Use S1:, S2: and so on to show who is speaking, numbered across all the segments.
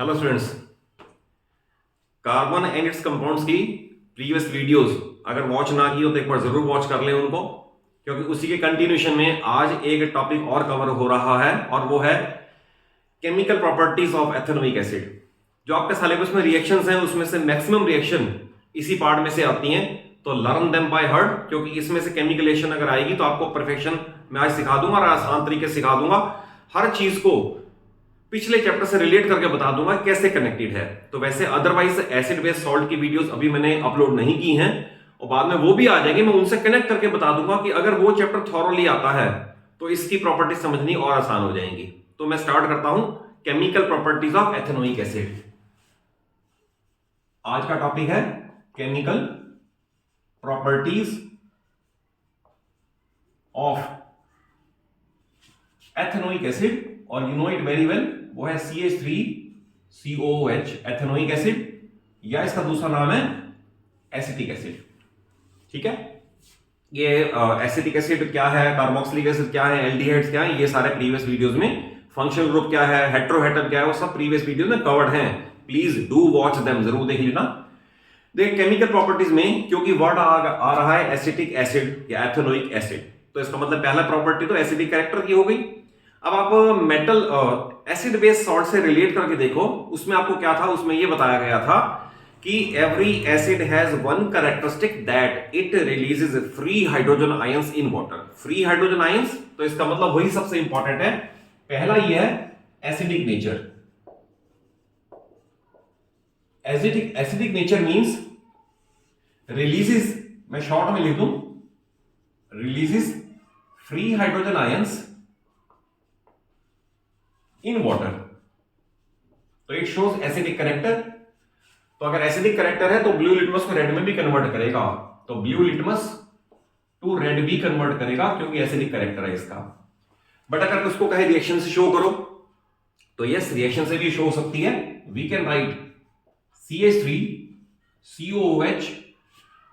S1: Hello students, carbon and it's compounds की previous videos अगर watch ना की हो तो एक बार जरूर वॉच कर लें उनको, क्योंकि उसी के कंटिन्यूशन में आज एक टॉपिक और कवर हो रहा है और वो है chemical properties of ethanoic acid. जो आपके सिलेबस में रिएक्शंस हैं उसमें से मैक्सिमम रिएक्शन इसी पार्ट में से आती हैं, तो लर्न देम बाय हार्ट, क्योंकि इसमें से केमिकल रिएक्शन अगर आएगी तो आपको परफेक्शन मैं आज सिखा दूंगा और आसान तरीके से सिखा दूंगा। हर चीज को पिछले चैप्टर से रिलेट करके बता दूंगा कैसे कनेक्टेड है। तो वैसे अदरवाइज एसिड बेस सॉल्ट की वीडियोस अभी मैंने अपलोड नहीं की हैं और बाद में वो भी आ जाएंगे, मैं उनसे कनेक्ट करके बता दूंगा कि अगर वो चैप्टर थॉरोली आता है तो इसकी प्रॉपर्टी समझनी और आसान हो जाएंगी। तो मैं स्टार्ट करता हूं chemical properties of ethanoic acid. आज का टॉपिक है chemical properties of ethanoic acid, और you know it very well, वो है CH3COOH एथेनोइक एसिड, या इसका दूसरा नाम है एसिटिक एसिड। ठीक है, ये एसिटिक एसिड क्या है, कार्बोक्सिलिक एसिड क्या है, एल्डिहाइड्स क्या है, ये सारे प्रीवियस वीडियोस में, फंक्शनल ग्रुप क्या है, हेटेरोहेटर क्या है, वो सब प्रीवियस वीडियो में कवर्ड हैं। प्लीज डू वॉच देम, जरूर देख लेना। देख केमिकल प्रॉपर्टीज में क्योंकि वर्ड आ रहा है एसिटिक एसिड या एथेनोइक एसिड, तो इसका मतलब पहला प्रॉपर्टी तो एसिडिक कैरेक्टर की हो गई। अब आप मेटल एसिड बेस सॉल्ट से रिलेट करके देखो, उसमें आपको क्या था, उसमें यह बताया गया था कि every acid has one characteristic that it releases free hydrogen ions in water. Free hydrogen ions, तो इसका मतलब वही सबसे इंपॉर्टेंट है। पहला ये है acidic nature. Acidic nature means releases, मैं शॉर्ट में लिख दूं, releases free hydrogen ions in water, तो इट शोज एसिडिक कैरेक्टर। तो अगर एसिडिक कैरेक्टर है तो ब्लू लिटमस को रेड में भी कन्वर्ट करेगा, तो ब्लू लिटमस टू रेड भी कन्वर्ट करेगा क्योंकि एसिडिक कैरेक्टर है इसका। बट अगर उसको कहे रिएक्शन से शो करो, तो यस रिएक्शन से भी शो हो सकती है। वी कैन राइट CH3COOH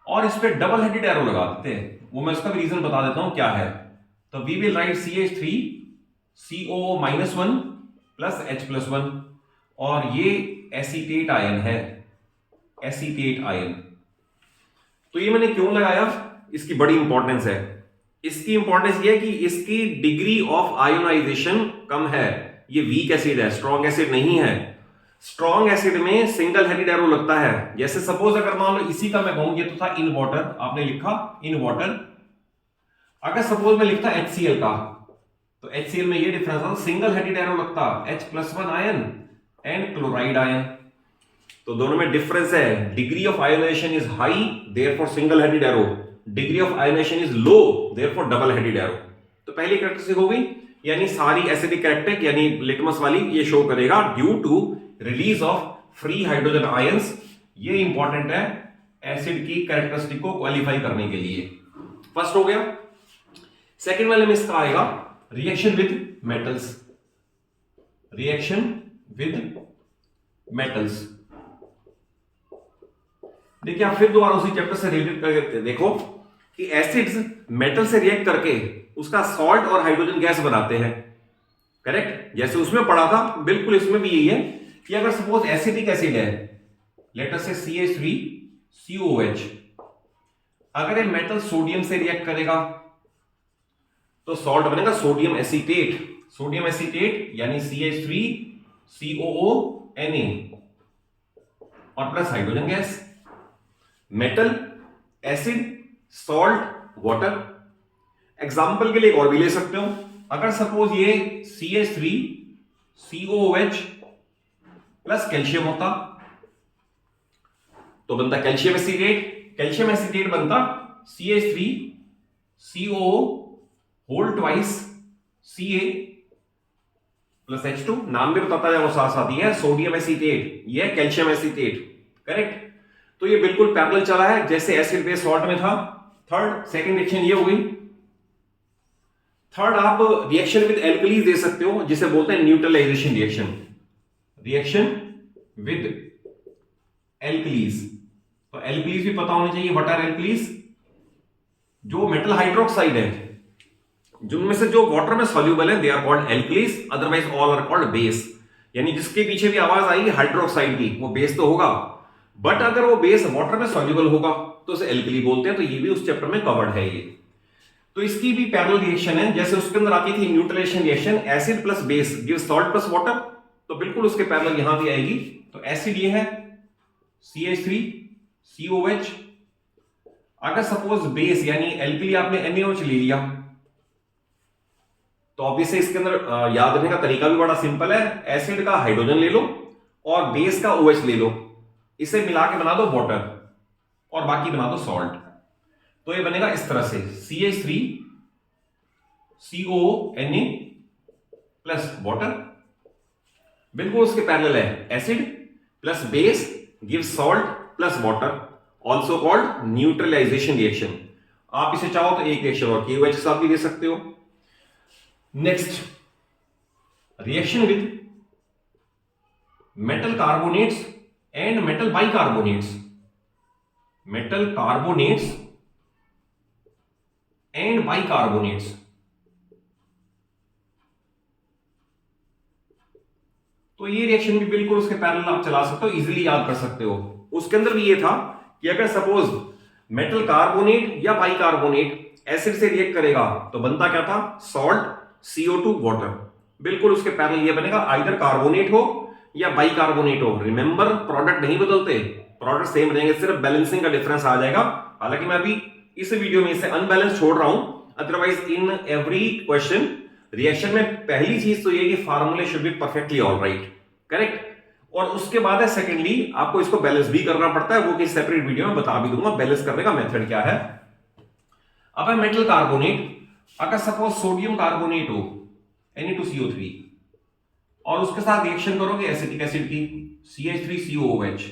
S1: और इस पे डबल हेडेड एरो लगा देते हैं, वो मैं उसका भी रीजन बता देता हूं क्या है। तो we will write CH3COO-1 plus H+1, और ये एसीटेट आयन है, एसीटेट आयन। तो ये मैंने क्यों लगाया, इसकी बड़ी इंपॉर्टेंस है। इसकी इंपॉर्टेंस ये है कि इसकी डिग्री ऑफ आयोनाइजेशन कम है। ये वीक एसिड है, स्ट्रॉन्ग एसिड नहीं है। स्ट्रॉन्ग एसिड में सिंगल हेडेड एरो लगता है। जैसे सपोज अगर मान लो इसी का मैं कहूं, ये तो था इन वाटर, आपने लिखा इन वाटर। अगर सपोज मैं लिखता HCl का, तो HCl में ये डिफरेंस था, सिंगल हेडेड एरो लगता H+1 ion and chloride ion. तो दोनों में डिफरेंस है। Degree of ionisation is high, therefore single headed arrow. Degree of ionisation is low, therefore double headed arrow. तो पहली कैरेक्टरिस्टिक हो गई, यानी सारी एसिडिक कैरेक्टर यानी लिटमस वाली ये शो करेगा due to release of free hydrogen ions. ये इंपॉर्टेंट है एसिड की कैरेक्टरिस्टिक को क्वालिफाई करने के लिए। फर्स्ट हो गया। सेकंड वाले में इसका आएगा reaction with metals. Reaction with metals, देखिए आप फिर दोबारा उसी चैप्टर से रिलेट करके देखो कि एसिड्स मेटल से रिएक्ट करके उसका सॉल्ट और हाइड्रोजन गैस बनाते हैं। करेक्ट, जैसे उसमें पढ़ा था बिल्कुल इसमें भी यही है कि अगर सपोज एसिडिक एसिड है, लेट अस से CH3COOH, अगर ये मेटल सोडियम से रिएक्ट करेगा तो सॉल्ट बनेगा सोडियम एसीटेट। सोडियम एसीटेट यानी CH3COONA और plus hydrogen gas. Metal, acid, salt, water. Example के लिए और भी ले सकते हो, अगर सपोज ये CH3COOH प्लस कैल्शियम होता तो बनता कैल्शियम एसीटेट। कैल्शियम एसीटेट बनता CH3COO whole twice Ca plus H2। नाम भी बताता है वो साथ साथ ही है सोडियम एसीटेट, ये है कैल्शियम एसीटेट। करेक्ट, तो ये बिल्कुल पैरेलल चला है जैसे एसिड बेस सॉल्ट में था। थर्ड, सेकंड रिएक्शन ये हो गई। थर्ड, आप रिएक्शन विद एल्कलीज दे सकते हो, जिसे बोलते हैं neutralisation reaction. Reaction with alkalis, तो एल्कलीज भी पता होने चाहिए। What are alkalis? जो मेटल हाइड्रोक्साइड है, जिनमें से जो वाटर में सॉल्यूबल है, they are called alkalis, otherwise all are called base. यानी जिसके पीछे भी आवाज आएगी हाइड्रोक्साइड की, वो बेस तो होगा, बट अगर वो बेस वाटर में सॉल्युबल होगा तो उसे एल्कली बोलते हैं। तो ये भी उस चैप्टर में कवर्ड है ये। तो इसकी भी पैरेलल रिएक्शन है, जैसे उसके अंदर आती थी neutralisation reaction acid plus base give salt plus water, तो बिल्कुल उसके पैरेलल यहां भी आएगी। तो एसिड ये है CH3COH, अगर सपोज बेस यानी एल्कली आपने NaOH ले लिया, तो ऑब्वियसली इसके अंदर याद रखने का तरीका भी बड़ा सिंपल है। एसिड का हाइड्रोजन ले लो और बेस का OH ले लो, इसे मिला के बना दो वाटर और बाकी बना दो सॉल्ट। तो ये बनेगा इस तरह से CH3CONA प्लस वाटर, बिल्कुल उसके पैरेलल है acid plus base give salt plus water, also called neutralisation reaction. आप इसे चाहो तो एक रिएक्शन और KOH के साथ भी दे सकते हो। Next, reaction with metal carbonates and metal bicarbonates, metal carbonates and bicarbonates. तो ये रिएक्शन भी बिल्कुल उसके पैरेलल आप चला सकते हो, इजीली याद कर सकते हो। उसके अंदर भी ये था कि अगर सपोज मेटल कार्बोनेट या बाइकार्बोनेट एसिड से रिएक्ट करेगा तो बनता क्या था, सॉल्ट CO2 वाटर, बिल्कुल उसके पैरेलल ये बनेगा, आइदर कार्बोनेट हो या बाइकार्बोनेट हो। रिमेंबर प्रोडक्ट नहीं बदलते, प्रोडक्ट सेम रहेंगे, सिर्फ बैलेंसिंग का डिफरेंस आ जाएगा। हालांकि मैं अभी इस वीडियो में इसे अनबैलेंस छोड़ रहा हूं, otherwise in every question reaction में पहली चीज तो ये कि फार्मूले should be perfectly alright, correct, और उसके बाद है सेकेंडली आपको इसको बैलेंस भी करना पड़ता है, वो कि सेपरेट वीडियो में बता भी दूंगा बैलेंस करने का मेथड क्या है। अब है मेटल कार्बोनेट, अगर सपोज सोडियम कार्बोनेट हो Na2CO3 और उसके साथ रिएक्शन करोगे एसिटिक एसिड की CH3COOH,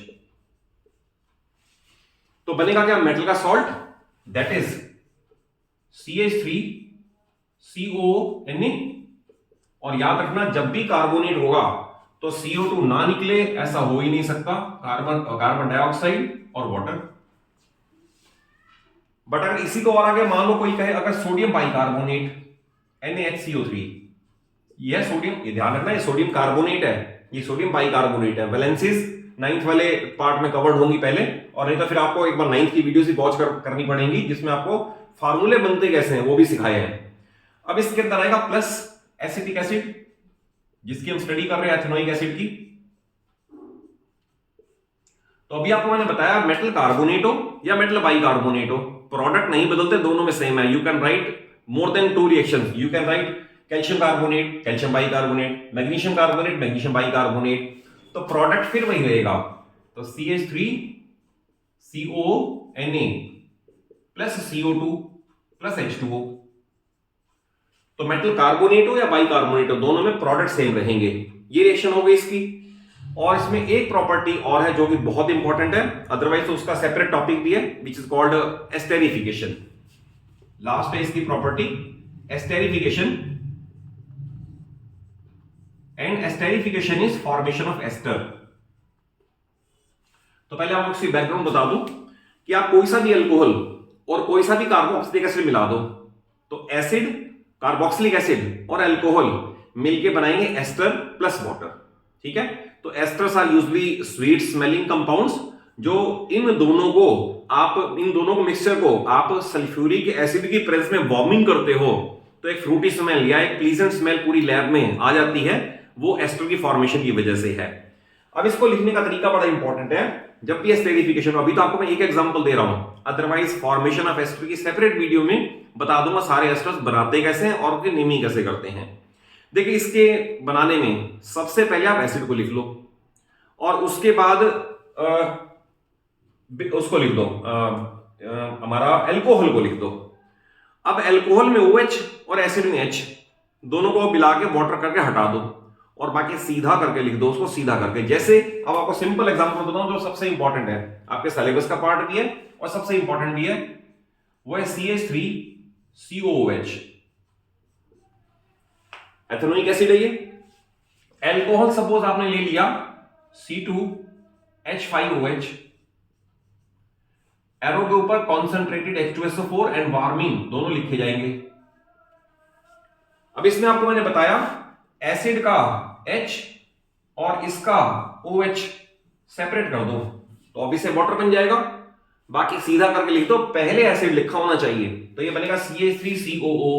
S1: तो बनेगा क्या, मेटल का सॉल्ट दैट इज CH3CONA, और याद रखना जब भी कार्बोनेट होगा तो CO2 ना निकले, ऐसा हो ही नहीं सकता, कार्बन डाइऑक्साइड और वाटर। बट अगर इसी को और आगे मान लो कोई कहे अगर सोडियम बाइकार्बोनेट NaHCO3, यह सोडियम, ये ध्यान रखना ये सोडियम कार्बोनेट है, ये सोडियम बाइकार्बोनेट है। वैलेंसीज 9th वाले पार्ट में कवर्ड होंगी पहले, और नहीं तो फिर आपको एक बार 9th की वीडियो से वॉच करनी पड़ेंगी, जिसमें आपको फार्मूले बनते कैसे हैं वो भी सिखाए हैं। अब इसके अंदर आएगा प्लस एसिटिक एसिड, जिसकी हम स्टडी कर रहे हैं एथेनोइक एसिड की। तो अभी आपको मैंने बताया मेटल कार्बोनेट हो या मेटल बाइकार्बोनेट हो, प्रोडक्ट नहीं बदलते, दोनों में सेम है। You can write more than 2 reactions, you can write calcium carbonate calcium bicarbonate, magnesium carbonate magnesium bicarbonate, तो प्रोडक्ट फिर वही रहेगा। तो CH3CONA plus CO2 plus H2O, तो मेटल कार्बोनेट हो या बाइकार्बोनेट हो, दोनों में प्रोडक्ट सेम रहेंगे। ये रिएक्शन हो गई इसकी। और इसमें एक प्रॉपर्टी और है जो कि बहुत इंपॉर्टेंट है, अदरवाइज तो उसका सेपरेट टॉपिक भी है, which is called esterification. Last है इसकी property esterification, and esterification is formation of ester. तो पहले आपको इसकी बैकग्राउंड बता दूं कि आप कोई सा भी अल्कोहल और कोई सा भी कार्बोक्सिलिक एसिड मिला दो, तो एसिड, कार्बोक्सिलिक एसिड और अल्कोहल मिलके बनाएंगे एस्टर प्लस वाटर, ठीक है। तो esters are usually sweet smelling compounds, जो इन दोनों को मिक्सचर को आप सल्फ्यूरिक एसिड की प्रेजेंस में वार्मिंग करते हो तो एक फ्रूटी स्मेल या एक प्लीजेंट स्मेल पूरी लैब में आ जाती है, वो एस्टर की फॉर्मेशन की वजह से है। अब इसको लिखने का तरीका बड़ा इंपॉर्टेंट है, जब भी एस्टेरिफिकेशन हो, अभी तो आपको मैं एक एग्जांपल दे रहा हूं, अदरवाइज फॉर्मेशन ऑफ एस्टर की सेपरेट वीडियो में बता दूंगा सारे एस्टर्स बनाते कैसे हैं और उनकी नेमिंग कैसे करते हैं। देखिए इसके बनाने में सबसे पहले आप एसिड को लिख लो और उसके बाद उसको लिख दो, हमारा अल्कोहल को लिख दो। अब अल्कोहल में OH और एसिड में H, दोनों को मिला के वाटर करके हटा दो और बाकी सीधा करके लिख दो, उसको सीधा करके। जैसे अब आपको सिंपल एग्जांपल बताऊं जो सबसे इंपॉर्टेंट है, आपके सिलेबस का पार्ट भी है और सबसे इंपॉर्टेंट भी है, वो है CH3COOH, एथेनोइक एसिड है ये। अल्कोहल सपोज आपने ले लिया C2H5OH, एरो के ऊपर कॉन्सेंट्रेटेड H2SO4 एंड वार्मिंग दोनों लिखे जाएंगे। अब इसमें आपको मैंने बताया एसिड का H और इसका OH सेपरेट कर दो तो ऑब्वियसली वाटर बन जाएगा। बाकी सीधा करके लिख दो, पहले एसिड लिखा होना चाहिए, तो ये बनेगा CH3COO,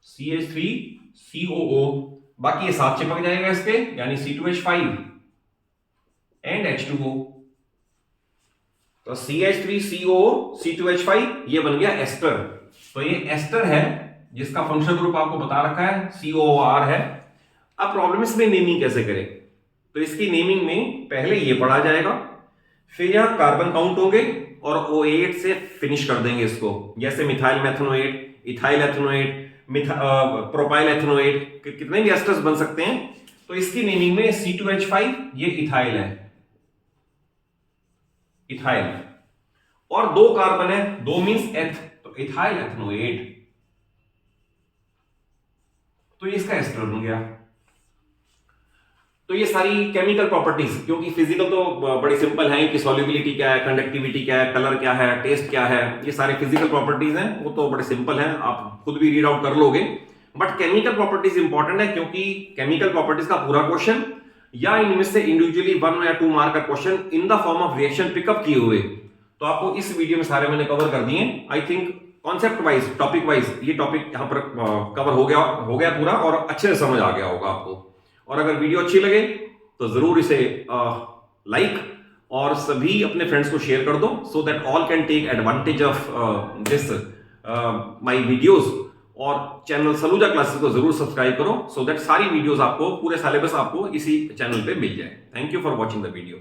S1: CH3COO। बाकी ये साथ चिपक जाएगा इसके, यानी C2H5 एंड H2O। तो CH3COO C2H5 ये बन गया एस्टर। तो ये एस्टर है जिसका फंक्शनल ग्रुप आपको बता रखा है, COR है। अब प्रॉब्लम इसमें नेमिंग कैसे करें, तो इसकी नेमिंग में पहले ये पढ़ा जाएगा, फिर यहां कार्बन काउंट होंगे और O8 से फिनिश कर देंगे इसको, जैसे मिथाइल मेथनोएट, इथाइल एथनोएट, प्रोपाइल एथनोएट, कितने भी एस्टर्स बन सकते हैं। तो इसकी नेमिंग में C2H5 ये इथाइल है, इथाइल, और 2 कार्बन है, 2 मींस एथ, तो इथाइल एथनोएट, तो ये इसका एस्टर बन गया। तो ये सारी केमिकल प्रॉपर्टीज, क्योंकि फिजिकल तो बड़ी सिंपल है कि सॉल्युबिलिटी क्या है, कंडक्टिविटी क्या है, कलर क्या है, टेस्ट क्या है, ये सारे फिजिकल प्रॉपर्टीज हैं, वो तो बड़े सिंपल हैं, आप खुद भी रीड आउट कर लोगे। बट केमिकल प्रॉपर्टीज इंपॉर्टेंट है, क्योंकि केमिकल प्रॉपर्टीज का पूरा क्वेश्चन या इनमें से इंडिविजुअली 1 या 2 मार्क का question in the form of reaction pickup किए हुए, तो आपको इस वीडियो में सारे मैंने कवर कर दिए। I think concept wise, topic wise ये टॉपिक यहां पर कवर हो गया पूरा, और अच्छे से समझ आ गया होगा आपको। और अगर वीडियो अच्छी लगे तो जरूर इसे लाइक और सभी अपने फ्रेंड्स को शेयर कर दो, so that all can take advantage of this my videos. और चैनल सलूजा क्लासेस को जरूर सब्सक्राइब करो, सो दैट सारी वीडियोस आपको, पूरे सिलेबस आपको इसी चैनल पे मिल जाए। Thank you for watching the video.